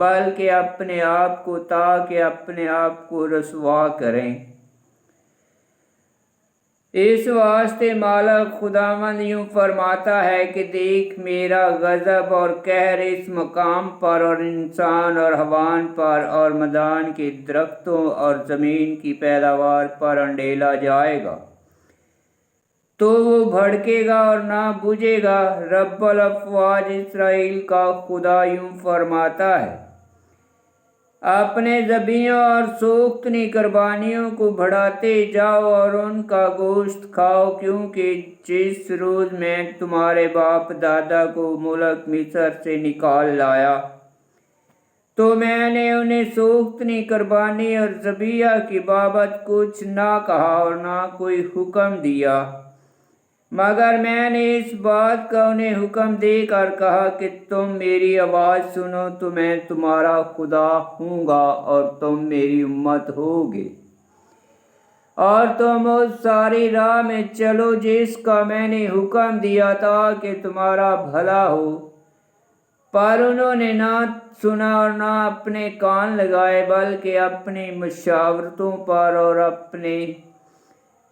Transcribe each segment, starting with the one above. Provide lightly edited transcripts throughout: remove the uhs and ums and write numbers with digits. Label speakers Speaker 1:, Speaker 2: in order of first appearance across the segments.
Speaker 1: بلکہ اپنے آپ کو تاکہ اپنے آپ کو رسوا کریں۔ اس واسطے مالک خداوند یوں فرماتا ہے کہ دیکھ میرا غضب اور قہر اس مقام پر اور انسان اور حیوان پر اور میدان کے درختوں اور زمین کی پیداوار پر انڈیلا جائے گا، تو وہ بھڑکے گا اور نہ بجھے گا۔ رب الافواج اسرائیل کا خدا یوں فرماتا ہے، اپنے ذبیحوں اور سوختنی قربانیوں کو بڑھاتے جاؤ اور ان کا گوشت کھاؤ، کیونکہ جس روز میں تمہارے باپ دادا کو ملک مصر سے نکال لایا تو میں نے انہیں سوختنی قربانی اور ذبیحہ کی بابت کچھ نہ کہا اور نہ کوئی حکم دیا، مگر میں نے اس بات کا انہیں حکم دے کر کہا کہ تم میری آواز سنو تو میں تمہارا خدا ہوں گا اور تم میری امت ہوگے، اور تم اس ساری راہ میں چلو جس کا میں نے حکم دیا تاکہ تمہارا بھلا ہو۔ پر انہوں نے نہ سنا اور نہ اپنے کان لگائے، بلکہ اپنی مشاورتوں پر اور اپنے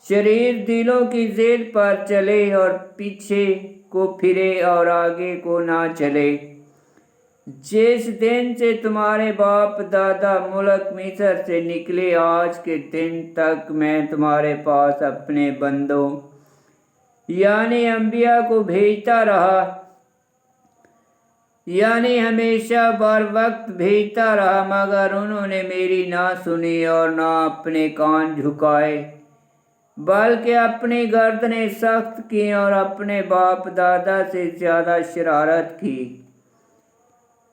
Speaker 1: شریر دلوں کی ضد پر چلے اور پیچھے کو پھرے اور آگے کو نہ چلے۔ جس دن سے تمہارے باپ دادا ملک مصر سے نکلے آج کے دن تک میں تمہارے پاس اپنے بندوں یعنی انبیاء کو بھیجتا رہا، یعنی ہمیشہ بر وقت بھیجتا رہا، مگر انہوں نے میری نہ سنی اور نہ اپنے کان جھکائے، بلکہ اپنی گردنیں سخت کی اور اپنے باپ دادا سے زیادہ شرارت کی۔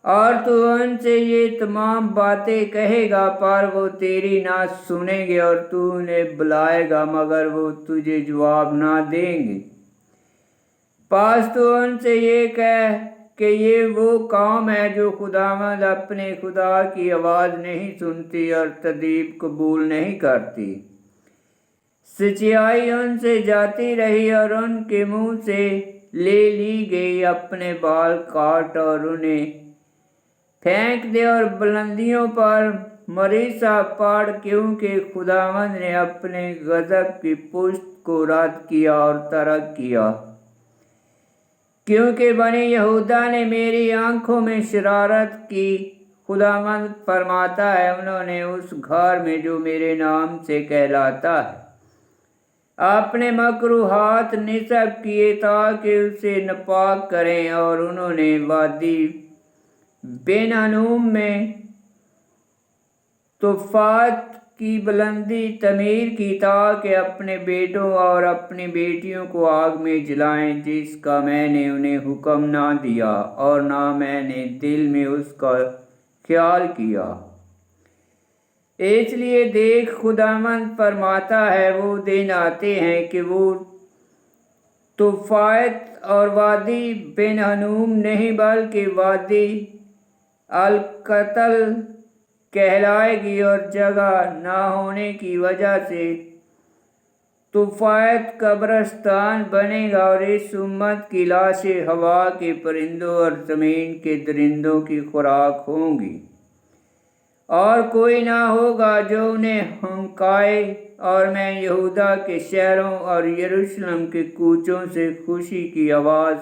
Speaker 1: اور تو ان سے یہ تمام باتیں کہے گا پر وہ تیری نہ سنیں گے، اور تو انہیں بلائے گا مگر وہ تجھے جواب نہ دیں گے۔ پس تو ان سے یہ کہہ کہ یہ وہ قوم ہے جو خداوند اپنے خدا کی آواز نہیں سنتی اور تدبیر قبول نہیں کرتی۔ سچائی ان سے جاتی رہی اور ان کے منہ سے لے لی گئی، اپنے بال کاٹ اور انہیں پھینک دے اور بلندیوں پر مریسا پڑ، کیونکہ خداوند نے اپنے غضب کی پشت کو رد کیا اور ترک کیا، کیونکہ بنی یہودا نے میری آنکھوں میں شرارت کی۔ خداوند فرماتا ہے، انہوں نے اس گھر میں جو میرے نام سے کہلاتا ہے اپنے مکروہات نصب کیے تاکہ اسے ناپاک کریں، اور انہوں نے وادی بن ہنوم میں توفات کی بلندی تعمیر کی تاکہ اپنے بیٹوں اور اپنی بیٹیوں کو آگ میں جلائیں، جس کا میں نے انہیں حکم نہ دیا اور نہ میں نے دل میں اس کا خیال کیا۔ اس لیے دیکھ خداوند فرماتا ہے، وہ دن آتے ہیں کہ وہ توفات اور وادی بن ہنوم نہیں بلکہ وادی القتل کہلائے گی، اور جگہ نہ ہونے کی وجہ سے توفات قبرستان بنے گا، اور اس امت کی لاشیں ہوا کے پرندوں اور زمین کے درندوں کی خوراک ہوں گی، اور کوئی نہ ہوگا جو انہیں ہنکائے۔ اور میں یہودا کے شہروں اور یروشلم کے کوچوں سے خوشی کی آواز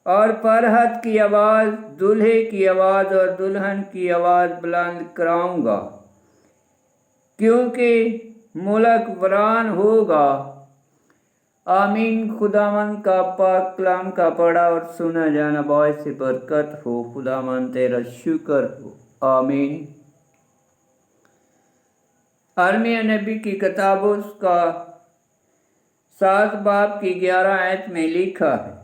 Speaker 1: اور فرحت کی آواز، دولہے کی آواز اور دلہن کی آواز بلند کراؤں گا، کیونکہ ملک ویران ہوگا۔ آمین۔ خداوند کا پاک کلام کا پڑھا اور سنا جانا باعث برکت ہو۔ خداوند تیرا شکر ہو۔ آمین۔ ارمیہ نبی کی کتاب اس کا 7 باب کی 11 آیت میں لکھا ہے،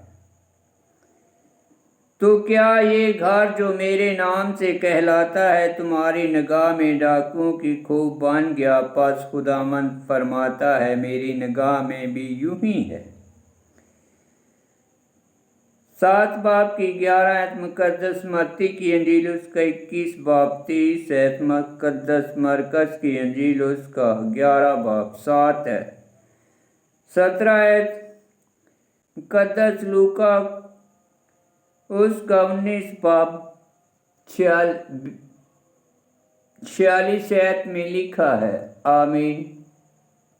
Speaker 1: تو کیا یہ گھر جو میرے نام سے کہلاتا ہے تمہاری نگاہ میں ڈاکوؤں کی کھوہ بن گیا؟ پس خداوند فرماتا ہے، میری نگاہ میں بھی یوں ہی ہے۔ 7 باب کی 11 آیت مقدس متی کی انجیل اس کا 21 باب 30 آیت مقدس مرکز کی انجیل اس کا 11 باب 7 ہے۔ 17 آیت مقدس لوکا اس کا 19 باب 46 میں لکھا ہے۔ آمین۔